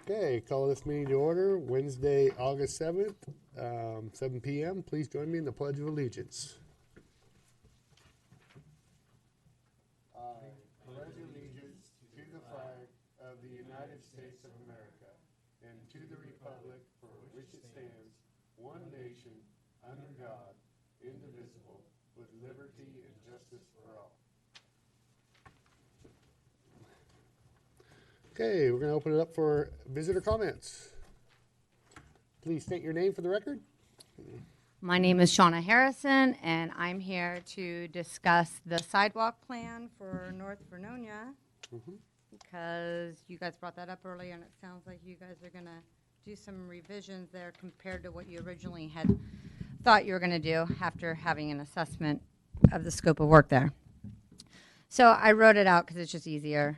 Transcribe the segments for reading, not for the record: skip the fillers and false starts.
Okay, call this meeting to order, Wednesday, August 7th, 7 p.m. Please join me in the Pledge of Allegiance. I pledge allegiance to the flag of the United States of America and to the republic for which it stands, one nation, under God, indivisible, with liberty and justice for all. Okay, we're going to open it up for visitor comments. Please state your name for the record. My name is Shauna Harrison, and I'm here to discuss the sidewalk plan for North Vernonia because you guys brought that up earlier, and it sounds like you guys are going to do some revisions there compared to what you originally had thought you were going to do after having an assessment of the scope of work there. So I wrote it out because it's just easier.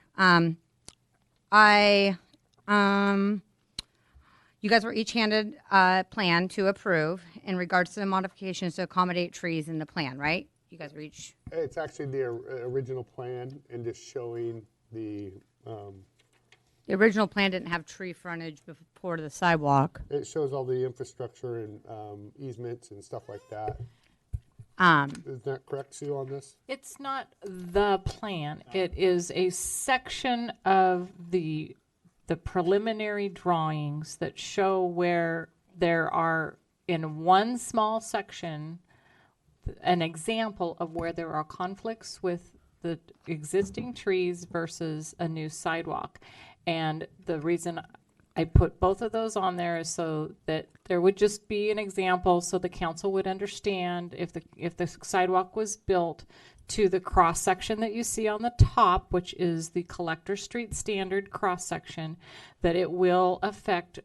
You guys were each handed a plan to approve in regards to the modifications to accommodate trees in the plan, right? You guys were each... It's actually the original plan and just showing the... The original plan didn't have tree frontage before to the sidewalk. It shows all the infrastructure and easements and stuff like that. Is that correct, Sue, on this? It's not the plan. It is a section of the preliminary drawings that show where there are, in one small section, an example of where there are conflicts with the existing trees versus a new sidewalk. And the reason I put both of those on there is so that there would just be an example so the council would understand if the sidewalk was built to the cross section that you see on the top, which is the Collector Street standard cross section, that it will affect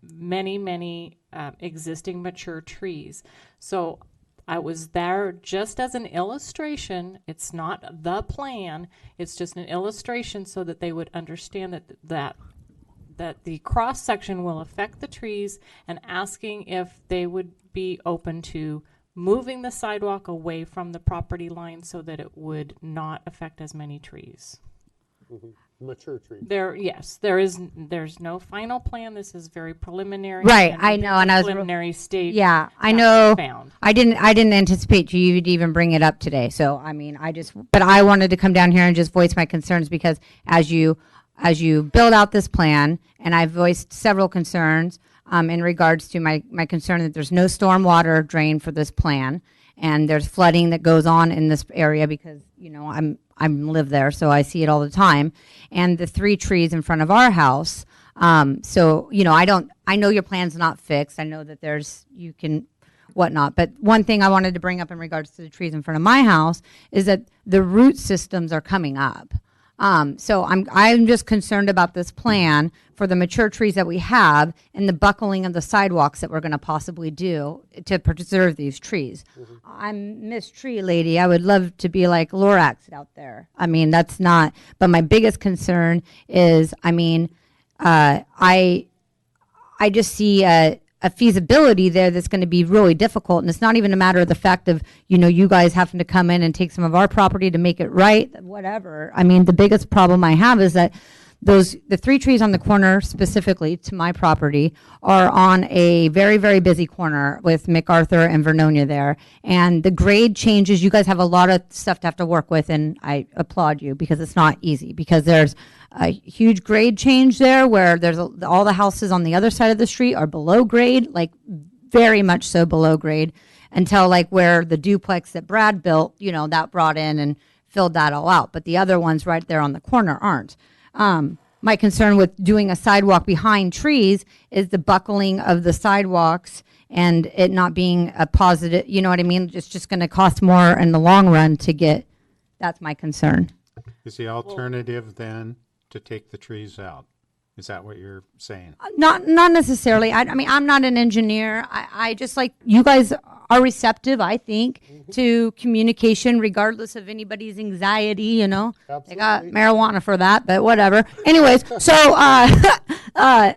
many existing mature trees. So I was there just as an illustration. It's not the plan. It's just an illustration so that they would understand that the cross section will affect the trees, and asking if they would be open to moving the sidewalk away from the property line so that it would not affect as many trees. Mature trees. There's no final plan. This is very preliminary. Right, I know, and I was preliminary stage. Yeah, I know. Found. I didn't anticipate you'd even bring it up today. So I mean, but I wanted to come down here and just voice my concerns because as you build out this plan, and I voiced several concerns in regards to my concern that there's no stormwater drain for this plan, and there's flooding that goes on in this area because, you know, I live there, so I see it all the time, and the 3 trees in front of our house. So, you know, I know your plan's not fixed. I know that you can whatnot, but one thing I wanted to bring up in regards to the trees in front of my house is that the root systems are coming up. So I'm just concerned about this plan for the mature trees that we have and the buckling of the sidewalks that we're going to possibly do to preserve these trees. I'm Miss Tree Lady. I would love to be like Lorax out there. I mean, that's not, but my biggest concern is, I mean, I just see a feasibility there that's going to be really difficult. And it's not even a matter of the fact of, you know, you guys having to come in and take some of our property to make it right, whatever. I mean, the biggest problem I have is that the 3 trees on the corner specifically to my property are on a very, very busy corner with MacArthur and Vernonia there. And the grade changes, you guys have a lot of stuff to have to work with, and I applaud you because it's not easy because there's a huge grade change there where there's all the houses on the other side of the street are below grade, like very much so below grade, until like where the duplex that Brad built, you know, that brought in and filled that all out. But the other ones right there on the corner aren't. My concern with doing a sidewalk behind trees is the buckling of the sidewalks and it not being a positive, you know what I mean? It's just going to cost more in the long run to get, that's my concern. Is the alternative then to take the trees out? Is that what you're saying? Not necessarily. I mean, I'm not an engineer. I just like, you guys are receptive, I think, to communication regardless of anybody's anxiety, you know. Absolutely. They got marijuana for that, but whatever. Anyways, so I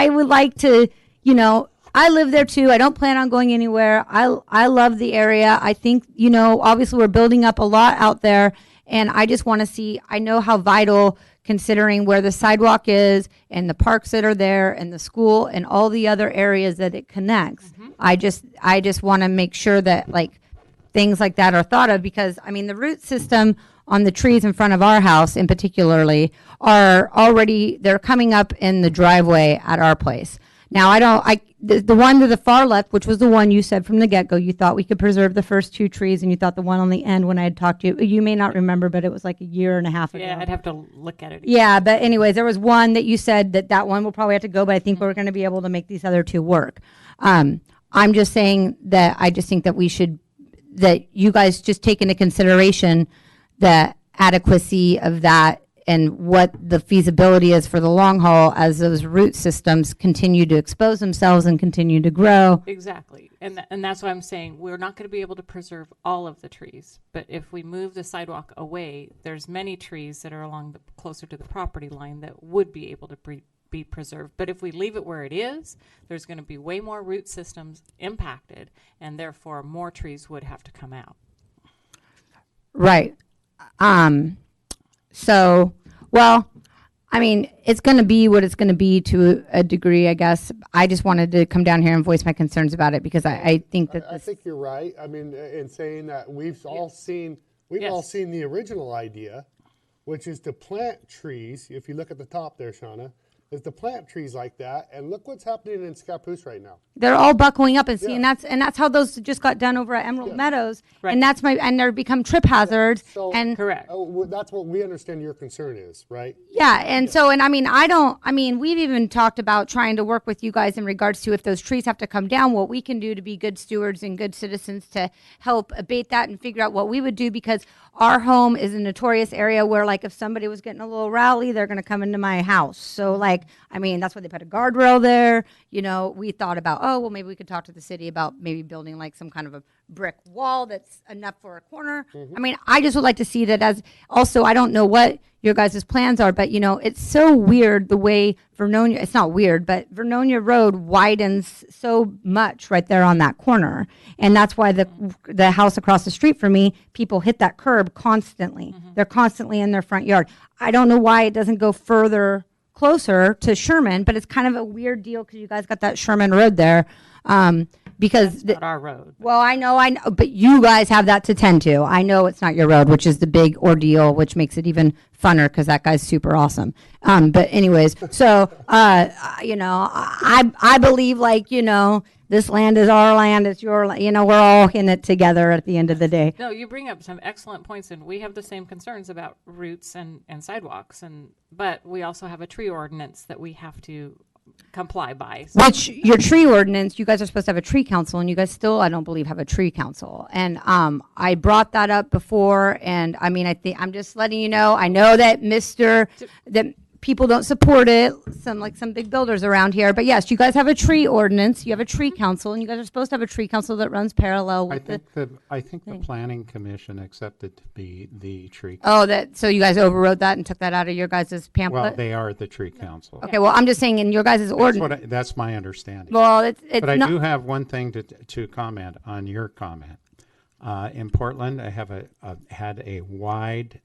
would like to, you know, I live there too. I don't plan on going anywhere. I love the area. I think, you know, obviously we're building up a lot out there. And I just want to see, I know how vital, considering where the sidewalk is and the parks that are there and the school and all the other areas that it connects. I just want to make sure that like things like that are thought of, because I mean the root system on the trees in front of our house in particularly are already, they're coming up in the driveway at our place. Now the one to the far left, which was the one you said from the get-go, you thought we could preserve the first 2 trees, and you thought the one on the end when I had talked to you, you may not remember, but it was like a year and a half ago. Yeah, I'd have to look at it. Yeah, but anyways, there was one that you said that one will probably have to go, but I think we're going to be able to make these other 2 work. I'm just saying that I just think that that you guys just take into consideration the adequacy of that and what the feasibility is for the long haul as those root systems continue to expose themselves and continue to grow. Exactly. And that's why I'm saying we're not going to be able to preserve all of the trees. But if we move the sidewalk away, there's many trees that are along closer to the property line that would be able to be preserved. But if we leave it where it is, there's going to be way more root systems impacted, and therefore more trees would have to come out. Right. So, well, I mean, it's going to be what it's going to be to a degree, I guess. I just wanted to come down here and voice my concerns about it because I think that I think you're right. I mean, in saying that we've all seen the original idea, which is to plant trees. If you look at the top there, Shauna, is to plant trees like that. And look what's happening in Scappoose right now. they're all buckling up and see, Yeah. and that's how those just got done over at Emerald Meadows, Right. and and they're become trip hazards, So- and Correct. That's what we understand your concern is, right? yeah, and so, and I mean, we've even talked about trying to work with you guys in regards to if those trees have to come down, what we can do to be good stewards and good citizens to help abate that and figure out what we would do, because our home is a notorious area where, like, if somebody was getting a little rowdy, they're going to come into my house. So, like, I mean, that's why they put a guardrail there. You know, we thought about, oh, well, maybe we could talk to the city about maybe building like some kind of a brick wall that's enough for a corner. I mean, I just would like to see that as also, I don't know what your guys' plans are, but you know, it's so weird the way Vernonia, it's not weird, but Vernonia Road widens so much right there on that corner. And that's why the house across the street from me, people hit that curb constantly. They're constantly in their front yard. I don't know why it doesn't go further closer to Sherman, but it's kind of a weird deal because you guys got that Sherman Road there. Because Not our road. well, I know, but you guys have that to tend to. I know it's not your road, which is the big ordeal, which makes it even funner because that guy's super awesome. But anyways, so, you know, I believe, like, you know, this land is our land, it's your land, you know, we're all in it together at the end of the day. No, you bring up some excellent points, and we have the same concerns about routes and sidewalks, but we also have a tree ordinance that we have to comply by. So Which your tree ordinance, you guys are supposed to have a tree council, and you guys still, I don't believe, have a tree council. And I brought that up before, and I mean, I'm just letting you know. I know that that people don't support it. Some big builders around here, but yes, you guys have a tree ordinance. You have a tree council, and you guys are supposed to have a tree council that runs parallel with I think the planning commission accepted to be the tree. So you guys overrode that and took that out of your guys' pamphlet. Well, they are the tree council. Okay, well, I'm just saying in your guys' ordinance. That's my understanding. Well, it's But I not. do have one thing to comment on your comment. In Portland, I have had a wide,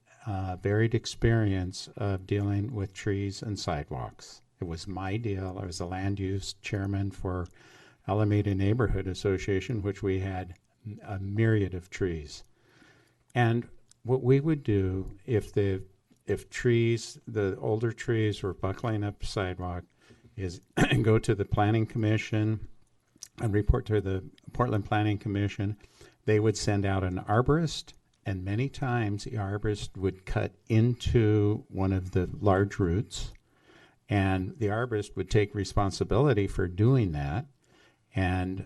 varied experience of dealing with trees and sidewalks. It was my deal. I was the land use chairman for Alameda Neighborhood Association, which we had a myriad of trees. And what we would do if the older trees were buckling up the sidewalk is go to the planning commission and report to the Portland Planning Commission. They would send out an arborist, and many times the arborist would cut into one of the large roots, and the arborist would take responsibility for doing that and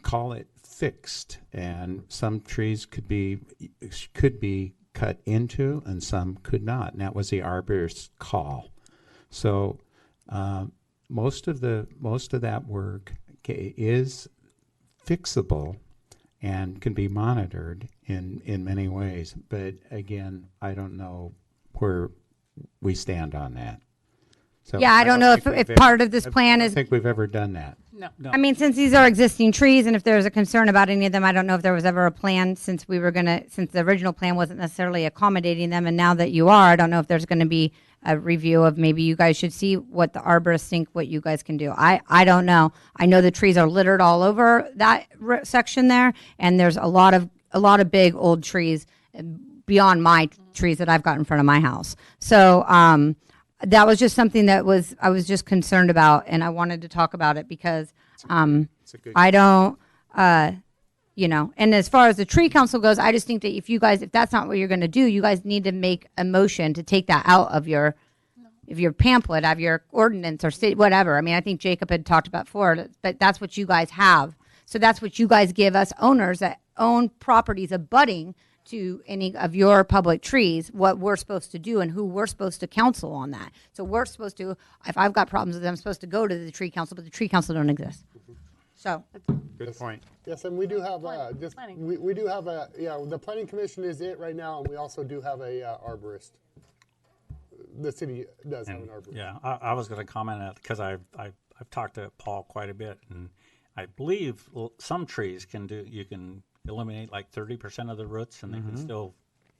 call it fixed. And some trees could be cut into and some could not, and that was the arborist's call. So most of that work is fixable and can be monitored in many ways. But again, I don't know where we stand on that. So Yeah, I don't know if part of this plan I is. don't think we've ever done that. No. No. I mean, since these are existing trees, and if there's a concern about any of them, I don't know if there was ever a plan since since the original plan wasn't necessarily accommodating them, and now that you are, I don't know if there's gonna be a review of maybe you guys should see what the arborists think, what you guys can do. I don't know. I know the trees are littered all over that section there, and there's a lot of big old trees beyond my trees that I've got in front of my house. So, that was just something that I was just concerned about, and I wanted to talk about it because I don't, and as far as the tree council goes, I just think that if that's not what you're going to do, you guys need to make a motion to take that out of your pamphlet, of your ordinance or whatever. I mean, I think Jacob had talked about before, but that's what you guys have. So that's what you guys give us owners that own properties abutting to any of your public trees, what we're supposed to do and who we're supposed to counsel on that. So we're supposed to, if I've got problems with them, I'm supposed to go to the tree council, but the tree council don't exist. So, Good point. Yes, and we do have, Planning. we do have the planning commission is it right now, and we also do have a arborist. The city does have an arborist. Yeah, I was going to comment on it because I've talked to Paul quite a bit, and I believe some trees you can eliminate like 30% of the roots, and they can still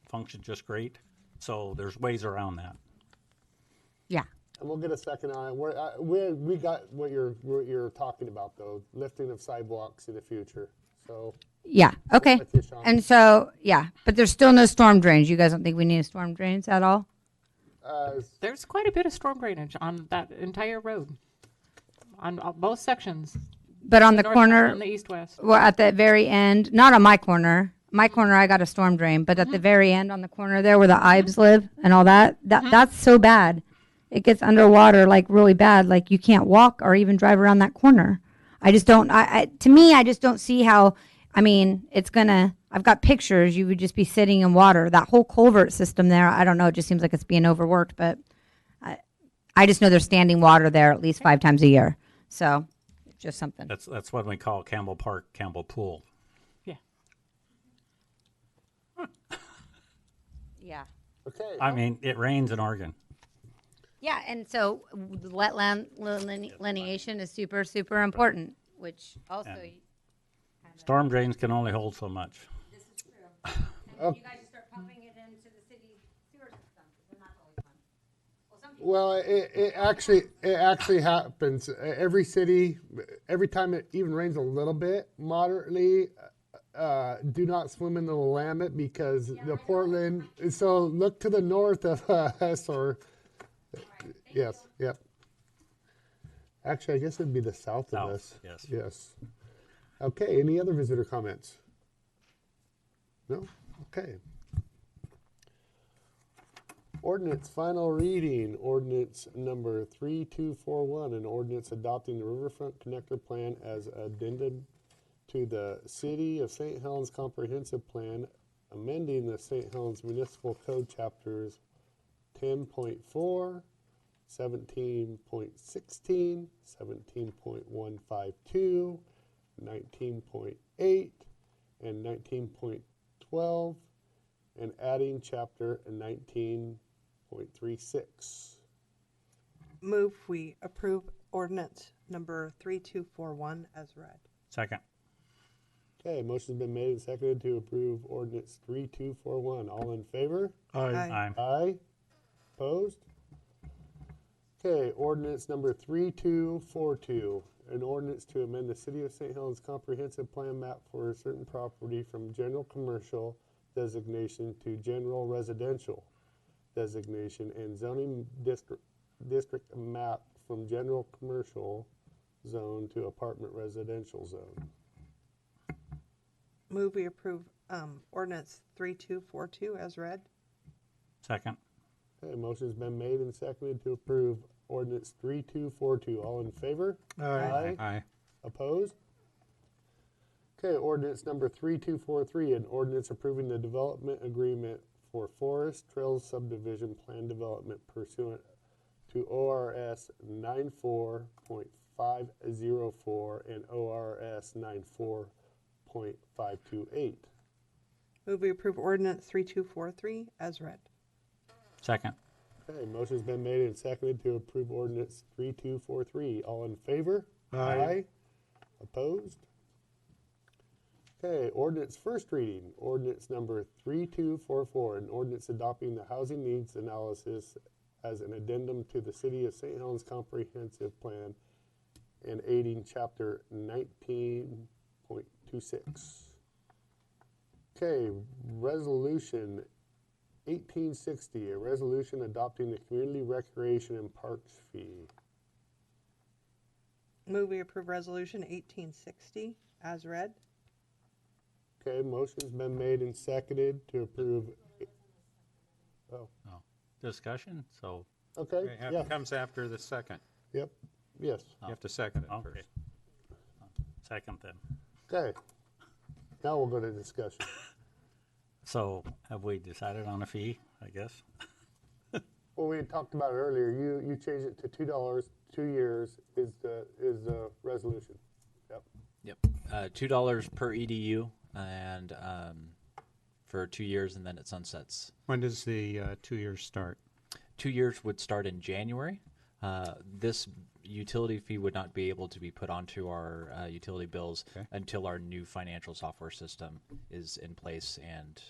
function just great. So there's ways around that. yeah. And we'll get a second on it. We got what you're talking about though, lifting of sidewalks in the future. So Yeah, okay. with you, Sean. And so, yeah, but there's still no storm drains. You guys don't think we need storm drains at all? There's quite a bit of storm drainage on that entire road, on both sections. But on the North corner, and the east-west. well, at the very end, not on my corner. My corner, I got a storm drain, but at the very end on the corner there where the Ibes live and all that's so bad. It gets underwater like really bad. Like you can't walk or even drive around that corner. I just don't, to me, I just don't see how, I mean, I've got pictures, you would just be sitting in water. That whole culvert system there, I don't know, it just seems like it's being overworked, but I just know there's standing water there at least 5 times a year. So just something. That's what we call Campbell Park, Campbell Pool. Yeah. Yeah. Okay. I mean, it rains in Oregon. Yeah, and so wetland lineation is super, super important, which also. Yeah. Storm drains can only hold so much. This is true. And you guys just start pumping it into the city sewer system, then that's always fun. Well, some people. Well, it actually happens. Every city, every time it even rains a little bit, moderately, do not swim in the Willamette because the Portland. So look to the north of us, or yes, yep. Actually, I guess it'd be the south of South, us. yes. Yes. Okay. Any other visitor comments? No. Okay. Ordinance final reading, ordinance number 3241, an ordinance adopting the Riverfront Connector Plan as addendum to the City of St. Helens Comprehensive Plan, amending the St. Helens Municipal Code chapters 10.4, 17.16, 17.152, 19.8, and 19.12, and adding chapter 19.36. Move we approve ordinance number 3241 as read. Second. Okay, motion's been made and seconded to approve ordinance 3241. All in favor? Aye. Aye. Opposed? Okay, ordinance number 3242, an ordinance to amend the City of St. Helens Comprehensive Plan map for a certain property from general commercial designation to general residential designation and zoning district map from general commercial zone to apartment residential zone. Move we approve ordinance 3242 as read. Second. Okay, motion's been made and seconded to approve ordinance 3242. All in favor? Aye. Aye. Opposed? Okay, ordinance number 3243, an ordinance approving the development agreement for Forest Trails Subdivision Plan Development pursuant to ORS 94.504 and ORS 94.528. Move we approve ordinance 3243 as read. Second. Okay, motion's been made and seconded to approve ordinance 3243. All in favor? Aye. Opposed? Okay, ordinance first reading, ordinance number 3244, an ordinance adopting the housing needs analysis as an addendum to the City of St. Helens Comprehensive Plan and aiding Chapter 19.26. Okay, resolution 1860, a resolution adopting the Community Recreation and Parks fee. Move we approve resolution 1860 as read. Okay, motion's been made and seconded to approve. Oh, Discussion, so, okay, It yeah, comes after the second. yep, yes, You have to second it okay. first. Second then. okay. Now we'll go to discussion. So have we decided on a fee, I guess? Well, we had talked about it earlier, you changed it to $2, 2 years is the resolution. Yep, Yep, $2 per EDU, and for 2 years, and then it sunsets. When does the 2 years start? 2 years would start in January. This utility fee would not be able to be put onto our utility bills until our new financial software system is in place, and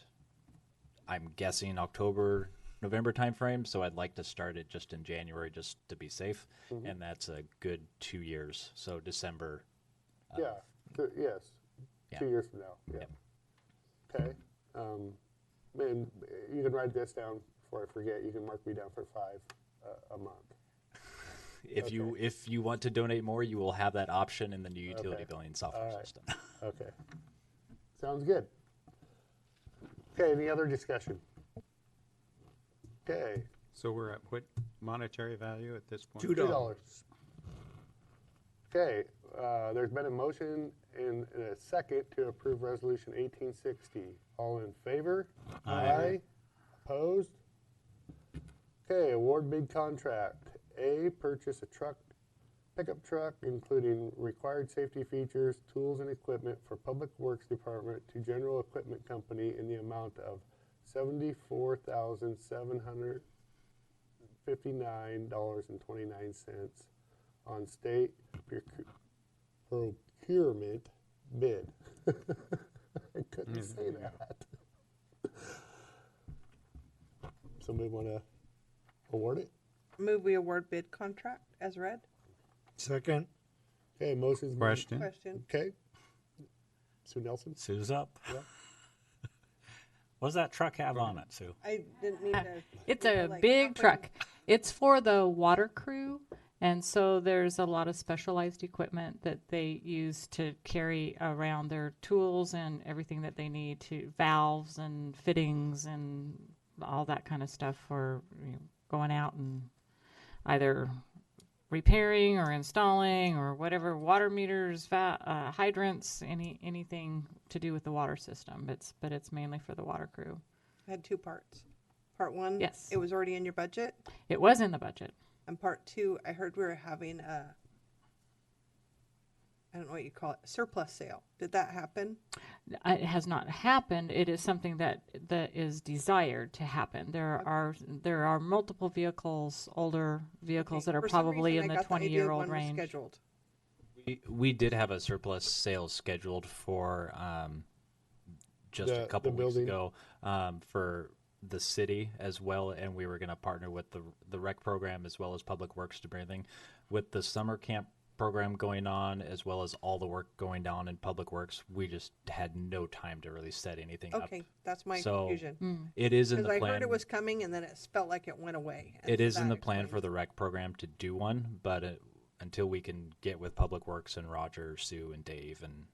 I'm guessing October, November timeframe. So I'd like to start it just in January, just to be safe, and that's a good 2 years. So December. yeah, yes, Yeah. 2 years from now, yeah. Yep. Okay, and you can write this down before I forget, you can mark me down for 5 a month. If you want to donate more, you will have that option in the new utility Okay. billing software All right. system. Okay, sounds good. Okay, any other discussion? Okay, So we're at what monetary value at this point? $2. Okay, there's been a motion and a second to approve resolution 1860. All in favor? Aye. Opposed? Okay, award bid contract. A, purchase a pickup truck, including required safety features, tools, and equipment for Public Works Department to General Equipment Company in the amount of $74,759.29 on state procurement bid. I couldn't say that. Somebody want to award it? Move we award bid contract as read. Second. Okay, motion's been- Question? Question. Okay. Sue Nelson? Sue's up. Yeah. What does that truck have on it, Sue? I didn't mean to. It's you know, a like big halfway- truck. It's for the water crew, and so there's a lot of specialized equipment that they use to carry around their tools and everything that they need to valves and fittings and all that kind of stuff for going out and either repairing or installing or whatever, water meters, hydrants, anything to do with the water system. But it's mainly for the water crew. Had 2 parts. Part 1, Yes. it was already in your budget, It was in the budget. and part 2, I heard we were having a, I don't know what you call it, surplus sale. Did that happen? It has not happened. It is something that is desired to happen. There are multiple vehicles, older vehicles that are For some probably reason, in I the got idea 20-year-old one was range. scheduled. We did have a surplus sales scheduled for just a The couple weeks building. ago for the city as well, and we were going to partner with the rec program as well as Public Works to bring everything. With the summer camp program going on as well as all the work going down in Public Works, we just had no time to really set anything up. Okay, that's my So, confusion. It is in Because the I plan. heard it was coming, and then it felt like it went away. and It so is in that the plan for explains. the rec program to do one, but until we can get with Public Works and Roger, Sue, and Dave and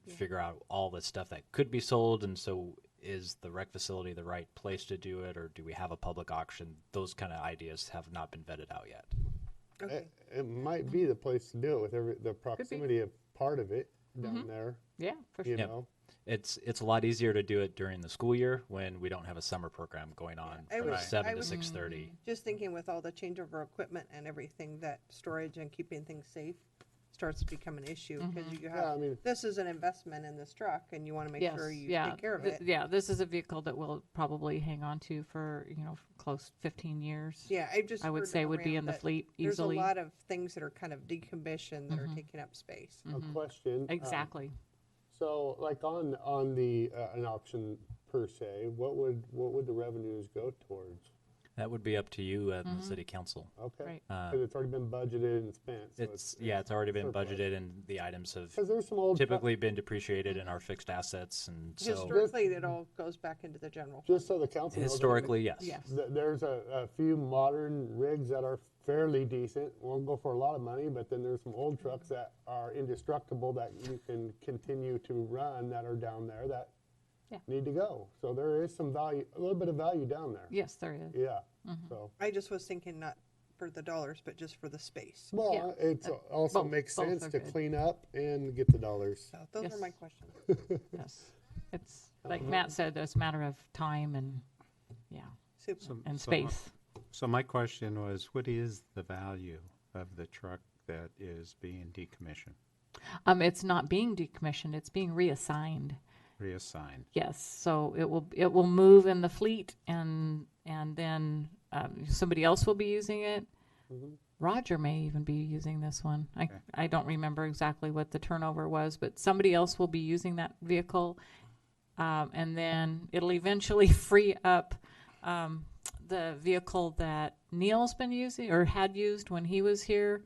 figure out all the stuff that could be sold, and so is the rec facility the right place to do it, or do we have a public auction? Those kind of ideas have not been vetted out yet. Okay. It might be the place to do it with the proximity of part of it down there, Yeah, for you sure. know? It's a lot easier to do it during the school year when we don't have a summer program going on I from was- 7 I to was- 6:30. Just thinking with all the changeover equipment and everything, that storage and keeping things safe, starts to become an issue, because you Yeah, I have, mean, this is an investment in this truck, and you want to make Yes, sure you yeah. take care of Th- it. Yeah, this is a vehicle that we'll probably hang on to for, close 15 years. Yeah, I just I would heard say would be around in the that fleet there's easily. a lot of things that are kind of decommissioned that are taking up space. a question. Exactly. So like on the, an auction per se, what would the revenues go towards? That would be up to you and the city council. Okay. Right. Because it's already been budgeted and spent. So It's already been surplus. budgeted, and the items have Because there's some old. truck- typically been depreciated in our fixed assets, and so Historically, it all goes back into the general fund. Just so the council knows. historically, yes. Yes. There's a few modern rigs that are fairly decent, won't go for a lot of money, but then there's some old trucks that are indestructible that you can continue to run that are down there that Yeah. need to go. So there is some value, a little bit of value down there. Yes, there is. Yeah, so, I just was thinking not for the dollars, but just for the space. well, it also both- makes both sense are to good. clean up and get the dollars. So those Yes. are my questions. Yes. It's, like Matt said, it's a matter of time and, Super. and space. So my question was, what is the value of the truck that is being decommissioned, It's not being decommissioned, it's being reassigned. reassigned? Yes, so it will move in the fleet, and then somebody else will be using it. Roger may even be using this one. I don't remember exactly what the turnover was, but somebody else will be using that vehicle, and then it'll eventually free up the vehicle that Neil's been using or had used when he was here.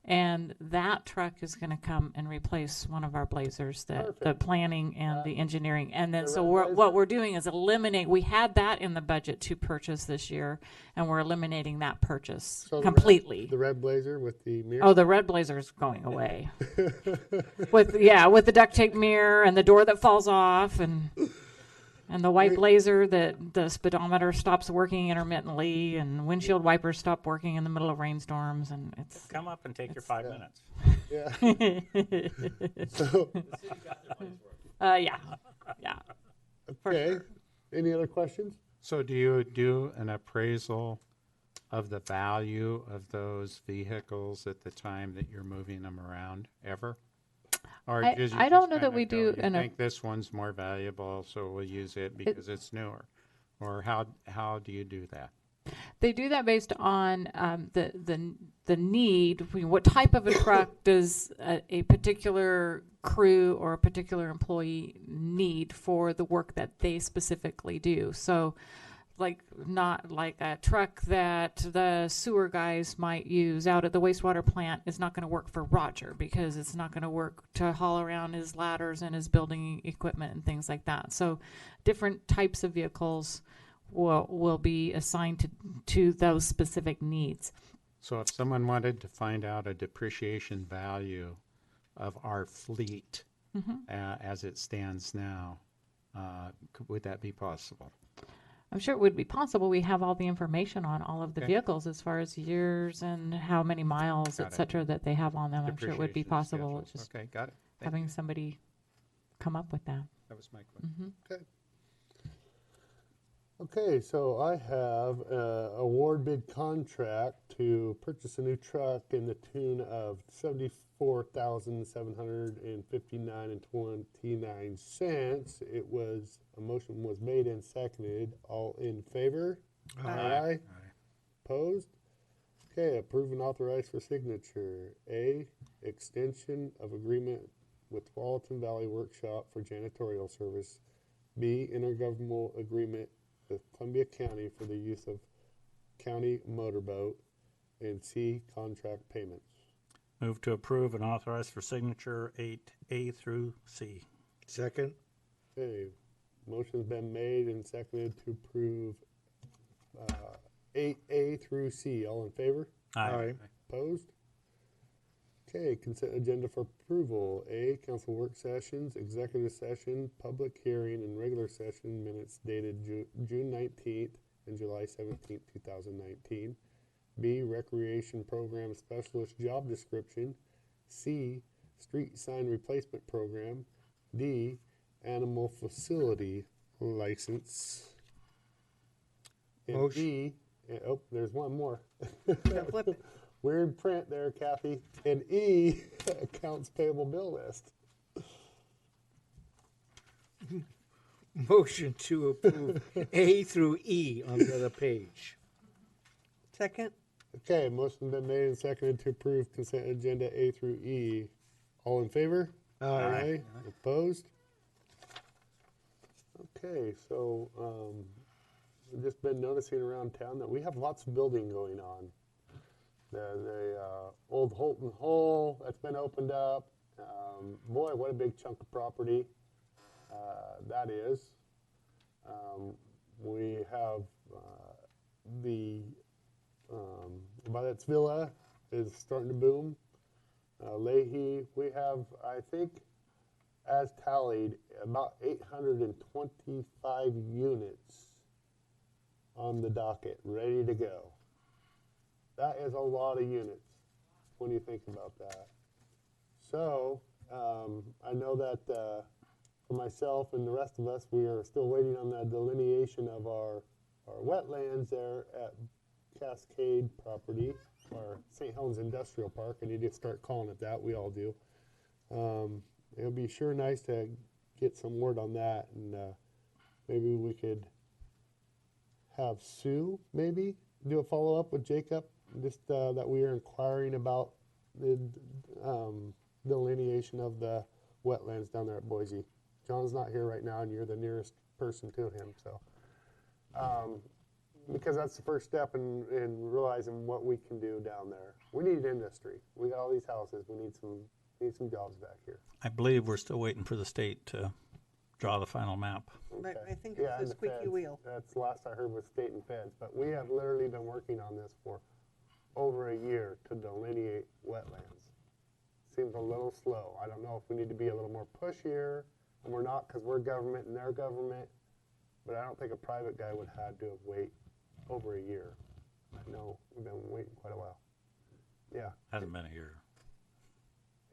And that truck is going to come and replace one of our Blazers, the Perfect. planning and the engineering. And then, the so red what we're doing is eliminate, we had that in the budget to purchase this year, and we're eliminating that purchase So the red- completely. The red Blazer with the mirror. Oh, the red Blazer is going away. with the duct tape mirror and the door that falls off, and the white Blazer that the speedometer stops working intermittently, and windshield wipers stop working in the middle of rainstorms, and it's Come up and take your 5 minutes. Yeah. So, yeah. okay. Any other questions? So do you do an appraisal of the value of those vehicles at the time that you're moving them around, ever? Or I does you don't just know that kind we of go, do you an think this one's more valuable, so we'll use it because it's newer? Or how do you do that? They do that based on the need. What type of a truck does a particular crew or a particular employee need for the work that they specifically do? So, not like a truck that the sewer guys might use out at the wastewater plant is not going to work for Roger, because it's not going to work to haul around his ladders and his building equipment and things like that. So, different types of vehicles will be assigned to those specific needs. So if someone wanted to find out a depreciation value of our fleet as it stands now, would that be possible? I'm sure it would be possible. We have all the information on all of the Okay. vehicles as far as years and how many miles, Got et it. cetera, that they have on them. I'm sure it would be Depreciation possible. schedules. It's just Okay, got it. Thank having you. somebody come up with that. That was my question. Okay. Okay, so I have a award bid contract to purchase a new truck in the tune of $74,759.29. A motion was made and seconded. All in favor? Aye. Opposed? Okay, approve and authorize for signature. A, extension of agreement with Walton Valley Workshop for janitorial service. B, intergovernmental agreement with Columbia County for the use of county motorboat. And C, contract payments. Move to approve and authorize for signature 8A through C. Second. Okay, motion's been made and seconded to approve 8A through C. All in favor? Aye. Opposed? Okay, consent agenda for approval. A, council work sessions, executive session, public hearing, and regular session minutes dated June 19th and July 17th, 2019. B, recreation program specialist job description. C, street sign replacement program. D, animal facility license. And Motion. E, oh, there's one more. Flip it. Weird print there, Kathy. And E, accounts payable bill list. Motion to approve A through E on the other page. Second? Okay, motion been made and seconded to approve consent agenda A through E. All in favor? Aye. Opposed? Okay, so, we've just been noticing around town that we have lots of building going on. The old Holton Hole that's been opened up. Boy, what a big chunk of property that is. We have the Violet's Villa is starting to boom. Leahy, we have, I think, as tallied, about 825 units on the docket, ready to go. That is a lot of units when you think about that. So, I know that for myself and the rest of us, we are still waiting on the delineation of our wetlands there at Cascade property, or St. Helens Industrial Park. I need to start calling it that. We all do. It'll be sure nice to get some word on that, and maybe we could have Sue maybe do a follow-up with Jacob, just that we are inquiring about the delineation of the wetlands down there at Boise. John's not here right now, and you're the nearest person to him, so. Because that's the first step in realizing what we can do down there. We need industry. We got all these houses. We need some jobs back here. I believe we're still waiting for the state to draw the final map. But I think Yeah, it's and the the squeaky feds. wheel. That's the last I heard with state and feds. But we have literally been working on this for over a year to delineate wetlands. Seems a little slow. I don't know if we need to be a little more pushier, and we're not because we're government and they're government. But I don't think a private guy would have to wait over a year. I know we've been waiting quite a while. Yeah. Hasn't been a year.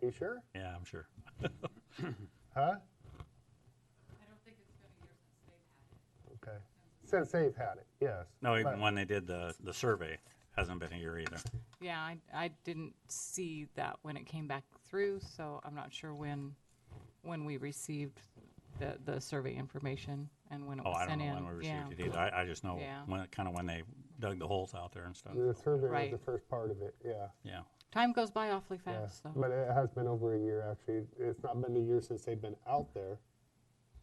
You sure? Yeah, I'm sure. Huh? Okay. Since they've had it, yes. No, even But- when they did the survey, hasn't been a year either. Yeah, I didn't see that when it came back through, so I'm not sure when we received the survey information and when it Oh, was I don't sent know in. when we Yeah. received it either. I just know Yeah. when they dug the holes out there and stuff. The survey Right. was the first part of it, yeah. Yeah. Time goes by awfully Yeah. fast, so. But it has been over a year, actually. It's not been a year since they've been out there.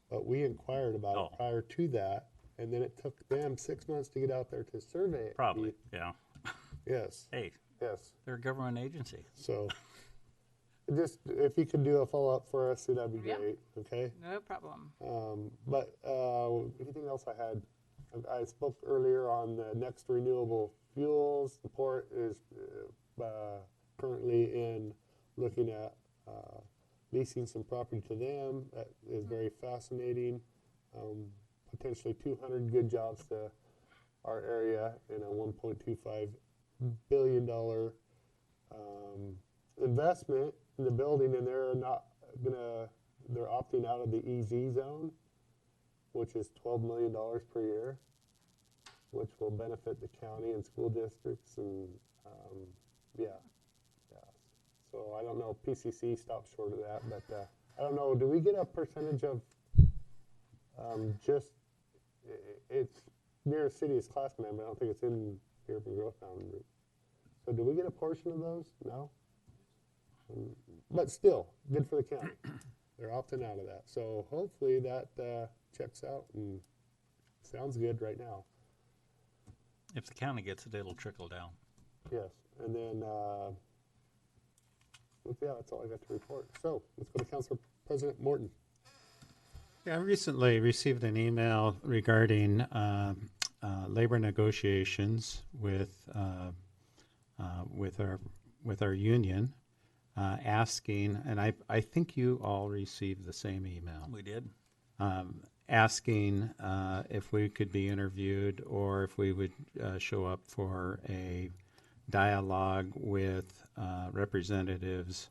But we inquired about Oh. it prior to that, and then it took them 6 months to get out there to survey it. Probably, yeah. Yes, Hey, yes. they're a government agency. So, just, if you could do a follow-up for us, that'd be Yeah. great, okay? No problem. But anything else I had? I spoke earlier on the next renewable fuels. The port is currently in looking at leasing some property to them. That is very fascinating. Potentially 200 good jobs to our area in a $1.25 billion investment in the building, and they're opting out of the EZ zone, which is $12 million per year, which will benefit the county and school districts, and yeah. So I don't know, PCC stopped short of that, but I don't know, do we get a percentage of it's near city's class member, I don't think it's in the urban growth boundary. So do we get a portion of those? No? But still, good for the county. They're opting out of that. So hopefully that checks out and sounds good right now. If the county gets it, it'll trickle down. Yes. And then, yeah, that's all I got to report. So let's go to Council President Morton. Yeah, I recently received an email regarding labor negotiations with our union, asking, and I think you all received the same email. We did. Asking if we could be interviewed or if we would show up for a dialogue with representatives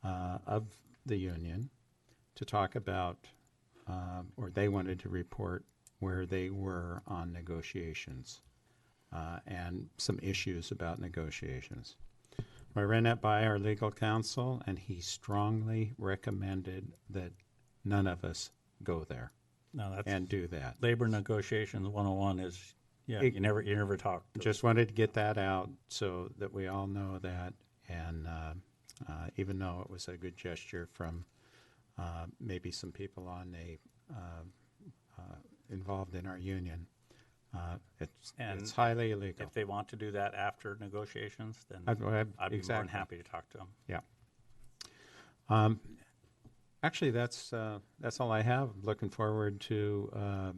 of the union to talk about, or they wanted to report where they were on negotiations and some issues about negotiations. We ran it by our legal counsel, and he strongly recommended that none of us go there No, that's and do that. labor negotiations 101 is, yeah, It- you never talk. to Just wanted to get that out so that we all know that. And even though it was a good gesture from maybe some people on involved in our union, And it's highly illegal. If they want to do that after negotiations, then I'd go ahead. I'd be more than Exactly. happy to talk to them. Yeah. Actually, that's all I have. Looking forward to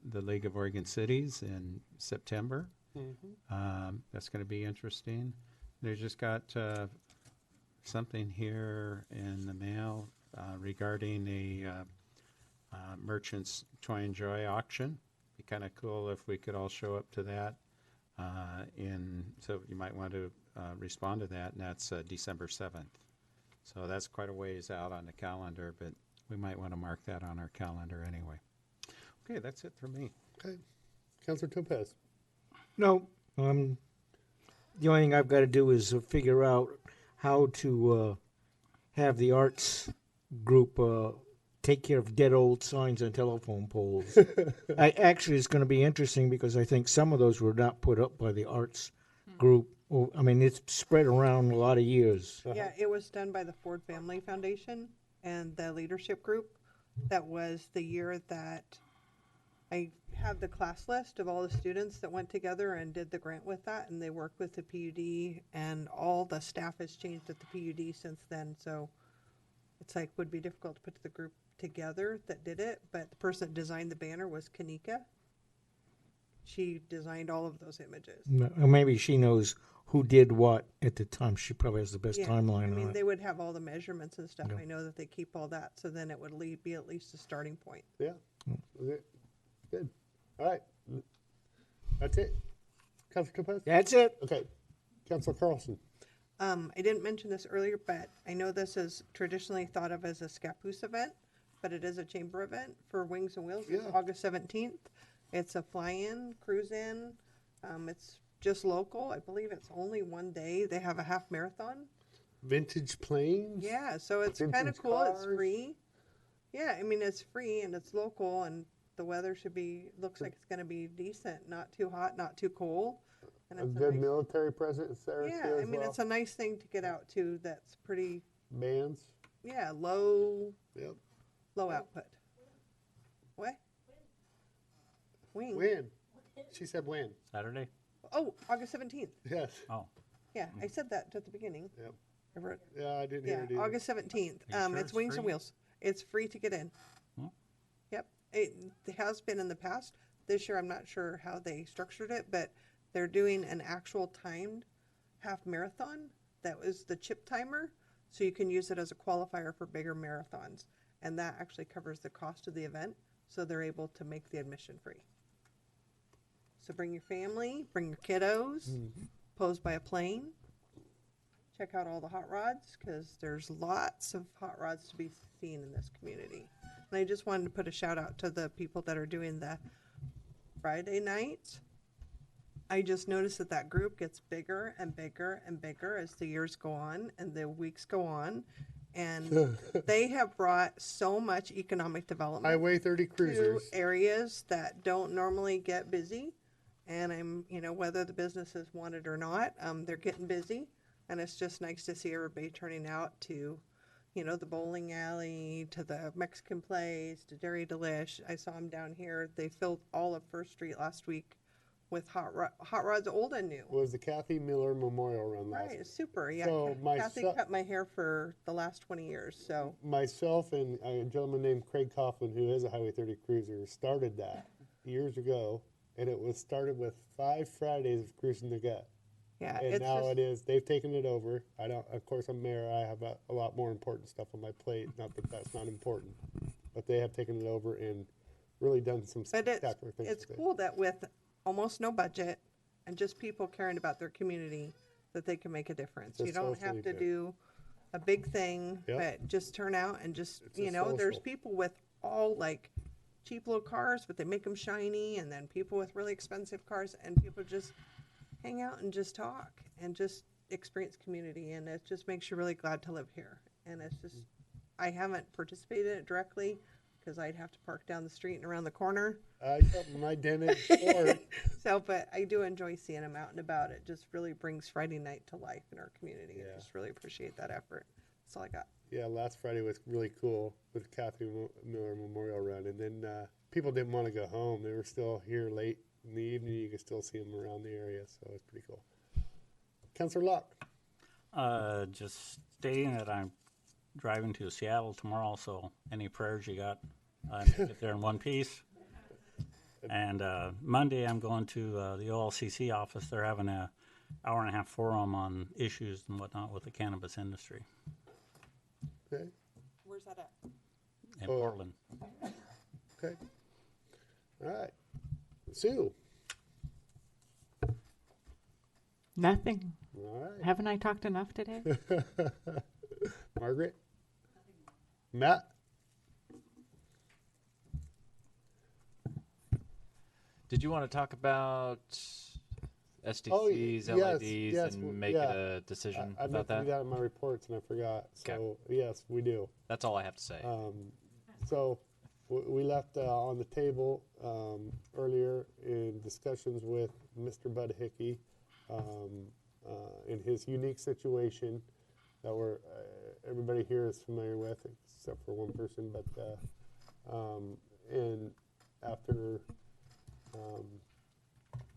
the League of Oregon Cities in September. That's going to be interesting. They just got something here in the mail regarding a Merchants Toy and Joy auction. Be kind of cool if we could all show up to that. So you might want to respond to that, and that's December 7th. So that's quite a ways out on the calendar, but we might want to mark that on our calendar anyway. Okay, that's it for me. Okay. Counselor Topaz. No, the only thing I've got to do is figure out how to have the arts group take care of dead old signs on telephone poles. Actually, it's going to be interesting because I think some of those were not put up by the arts group. Well, I mean, it's spread around a lot of years. Yeah, it was done by the Ford Family Foundation and the leadership group. That was the year that I have the class list of all the students that went together and did the grant with that, and they worked with the PUD, and all the staff has changed at the PUD since then. So it's like would be difficult to put the group together that did it, but the person that designed the banner was Kanika. She designed all of those images. Or maybe she knows who did what at the time. She probably has the best Yeah, timeline I on mean, it. they would have all the measurements and stuff. Yeah. I know that they keep all that, so then it would be at least a starting point. Yeah. Okay. Good. All right. That's it. Counselor Topaz? That's it. Okay. Counselor Carlson. I didn't mention this earlier, but I know this is traditionally thought of as a Scappoose event, but it is a chamber event for Wings and Wheels. It's Yeah. August 17th. It's a fly-in, cruise-in. It's just local. I believe it's only one day. They have a half marathon. Vintage planes? Yeah, so it's kind of Vintage cool. It's cars. free. Yeah, I mean, it's free and it's local, and the weather looks like it's going to be decent. Not too hot, not too cold. And A it's good nice, military presence there yeah, too I as mean, well. it's a nice thing to get out to that's pretty, Bands. yeah, low Yep. output. What? Wing. When? She said when. Saturday? Oh, August 17th. Yes. Oh, Yeah, I said that at the beginning. Yep. I wrote, Yeah, I didn't hear yeah, it either. August 17th. Are you sure It's it's Wings and free? Wheels. It's free to get in. Hmm. Yep. It has been in the past. This year, I'm not sure how they structured it, but they're doing an actual timed half marathon. That was the chip timer. So you can use it as a qualifier for bigger marathons. And that actually covers the cost of the event. So they're able to make the admission free. So bring your family, bring your kiddos, pose by a plane. Check out all the hot rods because there's lots of hot rods to be seen in this community. And I just wanted to put a shout out to the people that are doing the Friday nights. I just noticed that group gets bigger and bigger and bigger as the years go on and the weeks go on. And they have brought so much economic development Highway 30 to cruisers. areas that don't normally get busy. And whether the businesses want it or not, they're getting busy. And it's just nice to see everybody turning out to, the bowling alley, to the Mexican place, to Dairy Delish. I saw them down here. They filled all of First Street last week with hot rods, old and new. Was the Kathy Miller Memorial Run last Right, it's super. Yeah, So Kathy cut my hair for the last 20 years. So Myself and a gentleman named Craig Coughlin, who is a Highway 30 cruiser, started that years ago, and it was started with 5 Fridays of cruising the gut. yeah, And it's now just, it is. They've taken it over. I don't. Of course, I'm mayor. I have a lot more important stuff on my plate. Not that that's not important, but they have taken it over and really done some but spectacular things. it's with it. cool that with almost no budget and just people caring about their community, that they can make a difference. It's You don't have socially to good. do a big thing, Yep. but just turn out and just It's a there's social. people with all like cheap little cars, but they make them shiny, and then people with really expensive cars, and people just hang out and just talk and just experienced community, and it just makes you really glad to live here. And it's just, I haven't participated in it directly because I'd have to park down the street and around the corner. I got my dented sport. So, but I do enjoy seeing them out and about. It just really brings Friday night to life in our community. Yeah. I just really appreciate that effort. That's all I got. Yeah, last Friday was really cool with Kathy Miller Memorial Run, and then people didn't want to go home. They were still here late in the evening. You could still see them around the area, so it's pretty cool. Councilor Locke. Just stating that I'm driving to Seattle tomorrow, so any prayers you got, get there in one piece. And Monday I'm going to the OLCC office. They're having a hour-and-a-half forum on issues and whatnot with the cannabis industry Okay. Where's that at? in Oh. Portland. Okay. All right. Sue. Nothing. All right. Haven't I talked enough today? Margaret. Matt. Did you want to talk about SDCs, Oh, yes, LIDs, yes, and make yeah. a decision I meant about to do that? that in my reports, and I forgot. So, yes, we do. That's all I have to say. So we left on the table earlier in discussions with Mr. Bud Hickey in his unique situation that everybody here is familiar with, except for one person. But and after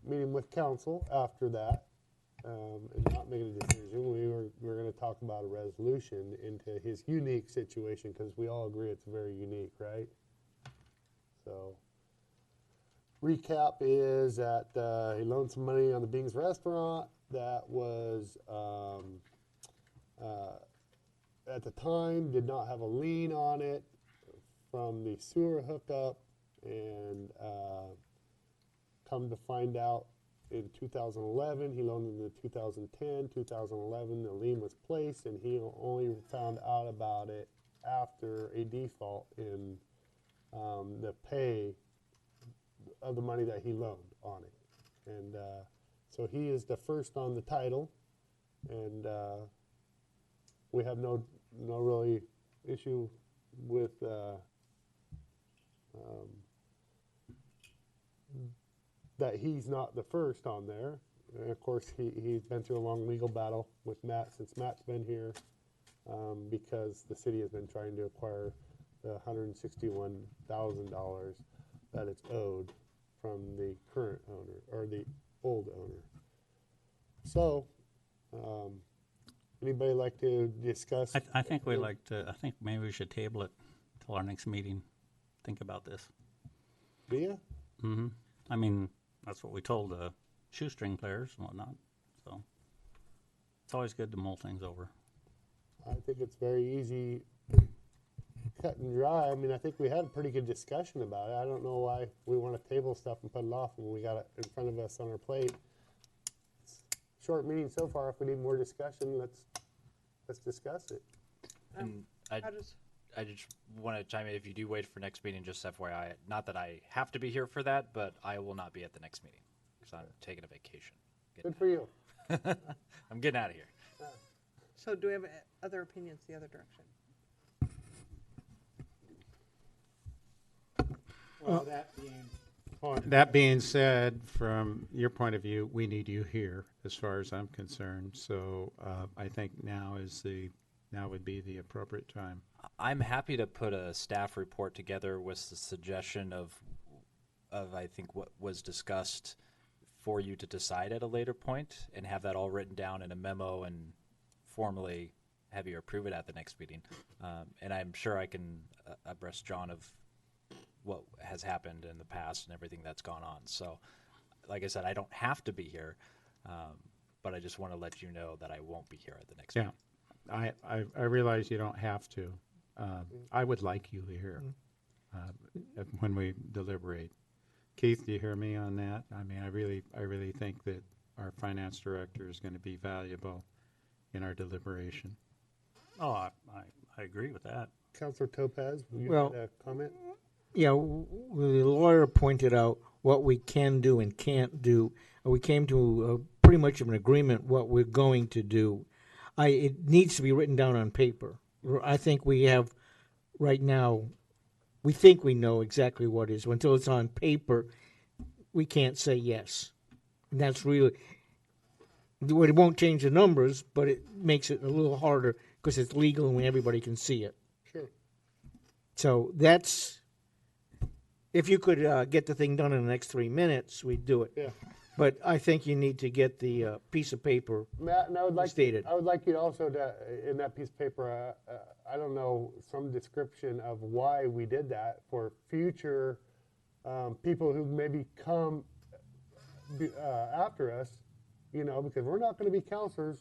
meeting with council after that and not making a decision, we were going to talk about a resolution into his unique situation because we all agree it's very unique, right? So, recap is that he loaned some money on the Bing's restaurant that was, at the time, did not have a lien on it from the sewer hookup, and come to find out in 2011, he loaned in the 2010, 2011, the lien was placed, and he only found out about it after a default in the pay of the money that he loaned on it. And so he is the first on the title, and we have no really issue with that he's not the first on there. And of course, he's been through a long legal battle with Matt since Matt's been here, because the city has been trying to acquire the $161,000 that it's owed from the current owner, or the old owner. So, anybody like to discuss? I think we like to. I think maybe we should table it till our next meeting. Think about this. Mia? Mm-hmm. I mean, that's what we told the shoestring players and whatnot. So it's always good to mull things over. I think it's very easy, cut and dry. I mean, I think we had a pretty good discussion about it. I don't know why we want to table stuff and put it off when we got it in front of us on our plate. It's a short meeting so far. If we need more discussion, let's discuss it. And I just, I just want to chime in. If you do wait for next meeting, just FYI, not that I have to be here for that, but I will not be at the next meeting because I'm taking a vacation. Good for you. I'm getting out of here. so do we have other opinions the other direction? Well, that being That being said, from your point of view, we need you here, as far as I'm concerned. So I think now would be the appropriate time. I'm happy to put a staff report together with the suggestion of I think what was discussed for you to decide at a later point, and have that all written down in a memo and formally have you approve it at the next meeting. And I'm sure I can abreast John of what has happened in the past and everything that's gone on. So, like I said, I don't have to be here, but I just want to let you know that I won't be here at the next meeting. I realize you don't have to. I would like you here when we deliberate. Keith, do you hear me on that? I mean, I really think that our finance director is going to be valuable in our deliberation. Oh, I agree with that. Councilor Topaz, you Well- had a comment? Yeah, the lawyer pointed out what we can do and can't do. We came to a pretty much of an agreement what we're going to do. It needs to be written down on paper. I think we have, right now, we think we know exactly what it is. Until it's on paper, we can't say yes. And that's really, it won't change the numbers, but it makes it a little harder because it's legal and everybody can see it. Sure. So that's, if you could get the thing done in the next 3 minutes, we'd do it. Yeah. But I think you need to get the piece of paper. Matt, and I would like Stated. I would like you to also to, in that piece of paper, I don't know, some description of why we did that for future people who maybe come after us, you know, because we're not going to be counselors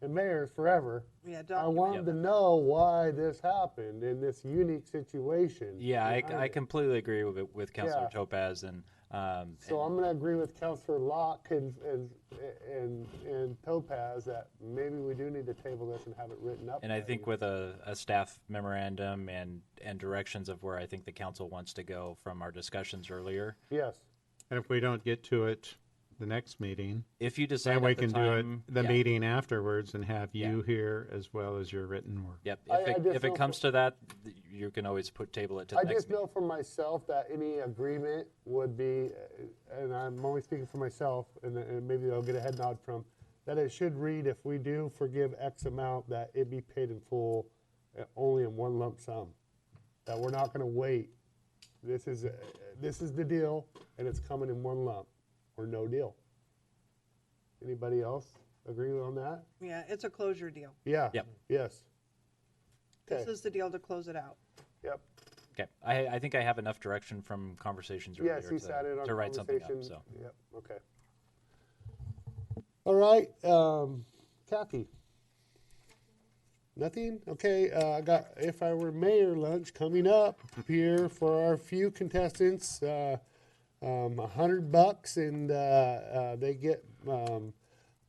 and mayors forever. Yeah, I want them to know why this happened in this unique situation. Yeah, I completely agree with Councilor Yeah. Topaz, and So I'm going to agree with Councilor Locke and Topaz that maybe we do need to table this and have it written up. and I think with a staff memorandum and directions of where I think the council wants to go from our discussions earlier. Yes. And if we don't get to it the next meeting, If you decide then we at the can do it time, the yeah. meeting afterwards and have you here as well as your written work. Yep. I just If it know comes to that, you can always table it to the I next just meeting. know for myself that any agreement would be, and I'm only speaking for myself, and maybe I'll get a head nod from, that it should read, if we do forgive X amount, that it be paid in full, only in one lump sum. That we're not gonna wait. This is the deal, and it's coming in one lump, or no deal. Anybody else agree on that? Yeah, it's a closure deal. Yeah. Yep. Yes. This Okay, is the deal to close it out. yep. Okay. I think I have enough direction from conversations earlier Yes, he sat in on to write something conversation. up. So Yep, okay. All right, Kathy. Nothing? Okay, I got If I Were Mayor lunch coming up here for our few contestants. $100 and they get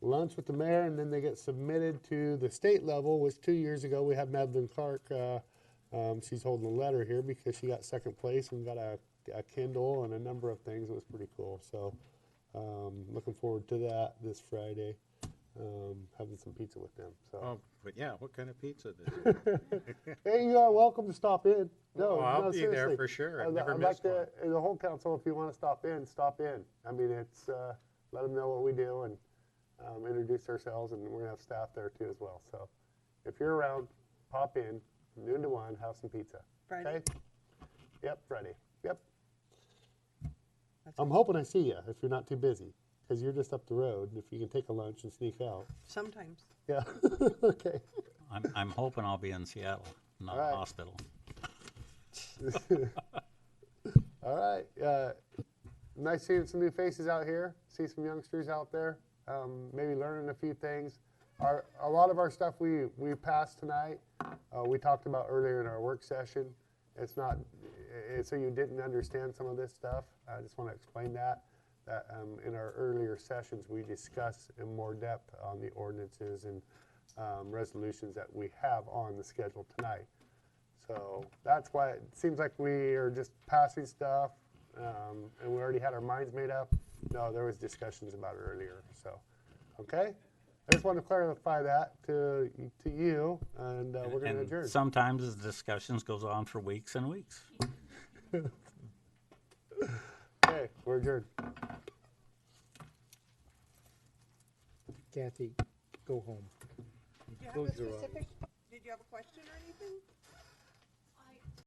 lunch with the mayor, and then they get submitted to the state level, which 2 years ago we had Madeline Clark. She's holding a letter here because she got second place and got a Kindle and a number of things. It was pretty cool. So looking forward to that this Friday, having some pizza with them. So. Oh, but yeah, what kind of pizza? Hey, you are welcome to stop in. No, I'll no, be there seriously. for sure. I've I'd never like missed to, the whole council, if you want to stop in, stop in. I mean, it's, let them know what we do and introduce ourselves, and we're gonna have staff there too as well. So if you're around, pop in, noon to 1, have some pizza. Friday? Okay? Yep, Friday. Yep. I'm hoping I see you if you're not too busy, because you're just up the road. If you can take a lunch and sneak out. Sometimes. Yeah, okay. I'm hoping I'll be in Seattle, not All right. a hospital. All right. Nice seeing some new faces out here. See some youngsters out there. Maybe learning a few things. A lot of our stuff we passed tonight, we talked about earlier in our work session. It's not, so you didn't understand some of this stuff. I just want to explain that in our earlier sessions, we discussed in more depth on the ordinances and resolutions that we have on the schedule tonight. So that's why it seems like we are just passing stuff, and we already had our minds made up. No, there was discussions about it earlier. So, okay. I just want to clarify that to you, and we're going to And adjourn. sometimes the discussions goes on for weeks and weeks. Okay, we're adjourned. Kathy, go home. Do you have Close a your eyes. specific, did you have a question or anything?